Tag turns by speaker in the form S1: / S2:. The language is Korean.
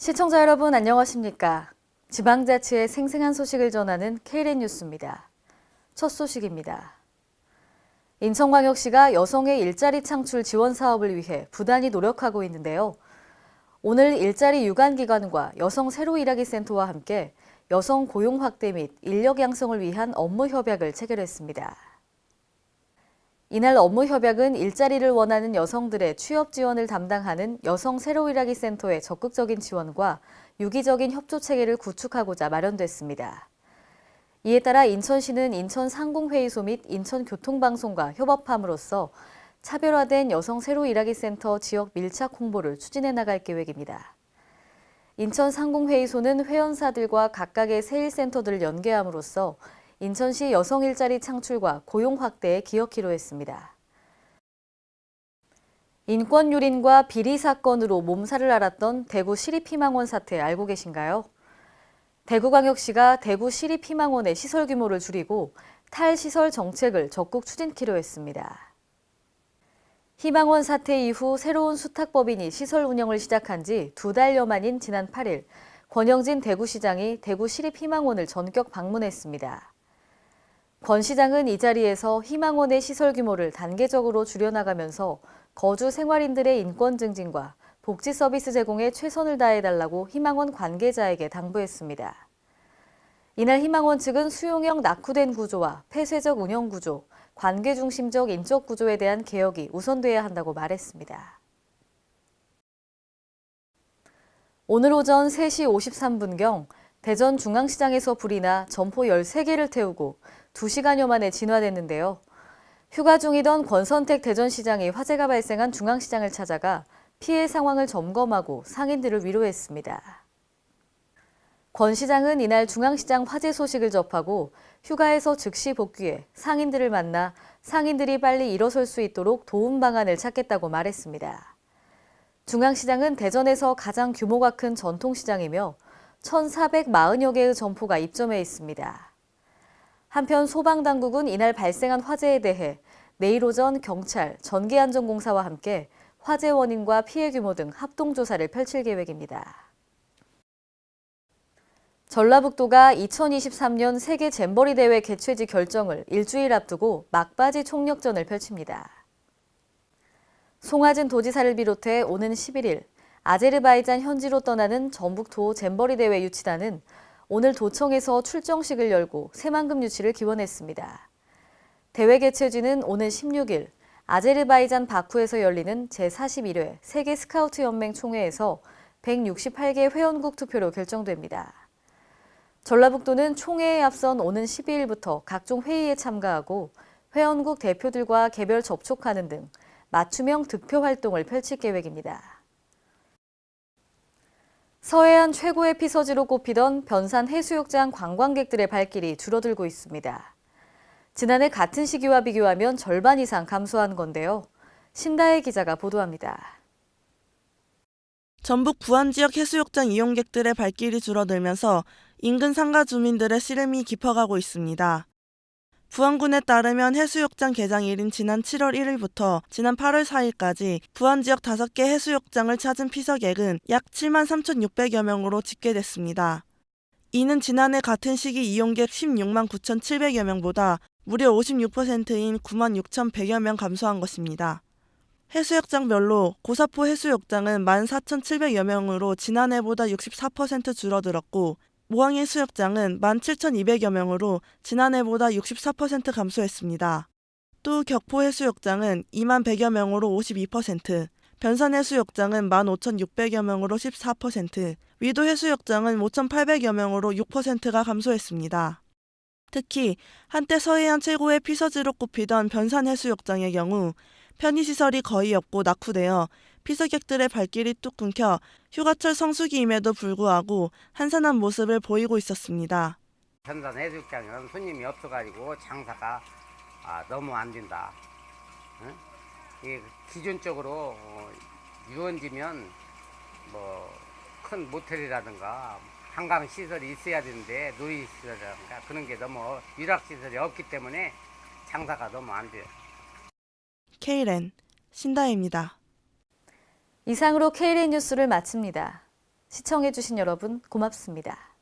S1: 시청자 여러분 안녕하십니까? 지방자치의 생생한 소식을 전하는 KLN 뉴스입니다. 첫 소식입니다. 인천광역시가 여성의 일자리 창출 지원 사업을 위해 부단히 노력하고 있는데요. 오늘 일자리 유관기관과 여성 새로 일하기 센터와 함께 여성 고용 확대 및 인력 양성을 위한 업무 협약을 체결했습니다. 이날 업무 협약은 일자리를 원하는 여성들의 취업 지원을 담당하는 여성 새로 일하기 센터의 적극적인 지원과 유기적인 협조 체계를 구축하고자 마련됐습니다. 이에 따라 인천시는 인천상공회의소 및 인천교통방송과 협업함으로써 차별화된 여성 새로 일하기 센터 지역 밀착 홍보를 추진해 나갈 계획입니다. 인천상공회의소는 회원사들과 각각의 세일센터들을 연계함으로써 인천시 여성 일자리 창출과 고용 확대에 기여키로 했습니다. 인권유린과 비리 사건으로 몸살을 앓았던 대구 시립희망원 사태 알고 계신가요? 대구광역시가 대구 시립희망원의 시설 규모를 줄이고 탈시설 정책을 적극 추진키로 했습니다. 희망원 사태 이후 새로운 수탁법인이 시설 운영을 시작한 지 2달여 만인 지난 8일, 권영진 대구시장이 대구 시립희망원을 전격 방문했습니다. 권 시장은 이 자리에서 희망원의 시설 규모를 단계적으로 줄여나가면서 거주 생활인들의 인권 증진과 복지 서비스 제공에 최선을 다해달라고 희망원 관계자에게 당부했습니다. 이날 희망원 측은 수용형 낙후된 구조와 폐쇄적 운영 구조, 관계 중심적 인적 구조에 대한 개혁이 우선돼야 한다고 말했습니다. 오늘 오전 3시 53분경 대전 중앙시장에서 불이 나 점포 13개를 태우고 2시간여 만에 진화됐는데요. 휴가 중이던 권선택 대전시장이 화재가 발생한 중앙시장을 찾아가 피해 상황을 점검하고 상인들을 위로했습니다. 권 시장은 이날 중앙시장 화재 소식을 접하고 휴가에서 즉시 복귀해 상인들을 만나 상인들이 빨리 일어설 수 있도록 도움 방안을 찾겠다고 말했습니다. 중앙시장은 대전에서 가장 규모가 큰 전통시장이며 1,440여 개의 점포가 입점해 있습니다. 한편 소방당국은 이날 발생한 화재에 대해 내일 오전 경찰, 전기안전공사와 함께 화재 원인과 피해 규모 등 합동조사를 펼칠 계획입니다. 전라북도가 2023년 세계 잼버리 대회 개최지 결정을 일주일 앞두고 막바지 총력전을 펼칩니다. 송하진 도지사를 비롯해 오는 11일 아제르바이잔 현지로 떠나는 전북도 잼버리 대회 유치단은 오늘 도청에서 출정식을 열고 새만금 유치를 기원했습니다. 대회 개최지는 오는 16일 아제르바이잔 바쿠에서 열리는 제41회 세계 스카우트 연맹 총회에서 168개 회원국 투표로 결정됩니다. 전라북도는 총회에 앞선 오는 12일부터 각종 회의에 참가하고 회원국 대표들과 개별 접촉하는 등 맞춤형 득표 활동을 펼칠 계획입니다. 서해안 최고의 피서지로 꼽히던 변산 해수욕장 관광객들의 발길이 줄어들고 있습니다. 지난해 같은 시기와 비교하면 절반 이상 감소한 건데요. 신다혜 기자가 보도합니다.
S2: 전북 부안 지역 해수욕장 이용객들의 발길이 줄어들면서 인근 상가 주민들의 시름이 깊어가고 있습니다. 부안군에 따르면 해수욕장 개장일인 지난 7월 1일부터 지난 8월 4일까지 부안 지역 5개 해수욕장을 찾은 피서객은 약 7만 3,600여 명으로 집계됐습니다. 이는 지난해 같은 시기 이용객 16만 9,700여 명보다 무려 56%인 9만 6,100여 명 감소한 것입니다. 해수욕장별로 고사포 해수욕장은 14,700여 명으로 지난해보다 64% 줄어들었고 모항해수욕장은 17,200여 명으로 지난해보다 64% 감소했습니다. 또 격포해수욕장은 2만 100여 명으로 52%, 변산해수욕장은 15,600여 명으로 14%, 위도해수욕장은 5,800여 명으로 6%가 감소했습니다. 특히 한때 서해안 최고의 피서지로 꼽히던 변산해수욕장의 경우 편의시설이 거의 없고 낙후되어 피서객들의 발길이 뚝 끊겨 휴가철 성수기임에도 불구하고 한산한 모습을 보이고 있었습니다.
S3: 변산 해수욕장은 손님이 없어가지고 장사가 너무 안 된다. 응? 이게 기존적으로 유원지면 뭐 큰 모텔이라든가 한강 시설이 있어야 되는데 놀이시설이라든가 그런 게 너무 일학시설이 없기 때문에 장사가 너무 안 돼요.
S2: KLN 신다혜입니다.
S1: 이상으로 KLN 뉴스를 마칩니다. 시청해주신 여러분 고맙습니다.